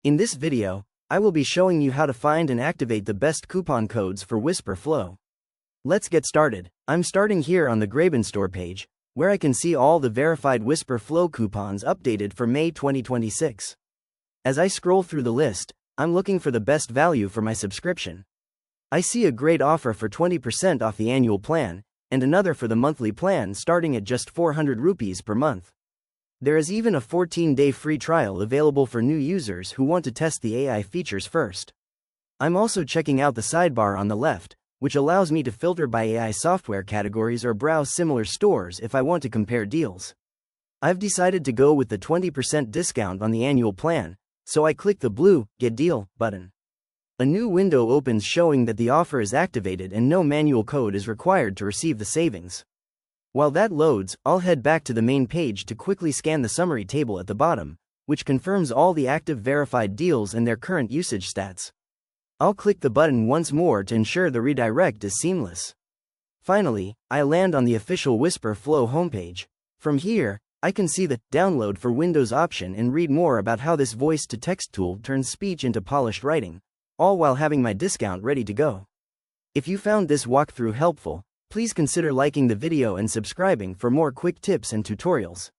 In this video, I will be showing you how to find and activate the best coupon codes for Wispr Flow. Let's get started. I'm starting here on the Graben store page, where I can see all the verified Wispr Flow coupons updated for May 2026. As I scroll through the list, I'm looking for the best value for my subscription. I see a great offer for 20% off the annual plan, and another for the monthly plan starting at just 400 rupees per month. There is even a 14-day free trial available for new users who want to test the AI features first. I'm also checking out the sidebar on the left, which allows me to filter by AI software categories or browse similar stores if I want to compare deals. I've decided to go with the 20% discount on the annual plan, so I click the blue Get Deal button. A new window opens showing that the offer is activated and no manual code is required to receive the savings. While that loads, I'll head back to the main page to quickly scan the summary table at the bottom, which confirms all the active verified deals and their current usage stats. I'll click the button once more to ensure the redirect is seamless. Finally, I land on the official Wispr Flow homepage. From here, I can see the Download for Windows option and read more about how this voice-to-text tool turns speech into polished writing, all while having my discount ready to go. If you found this walkthrough helpful, please consider liking the video and subscribing for more quick tips and tutorials.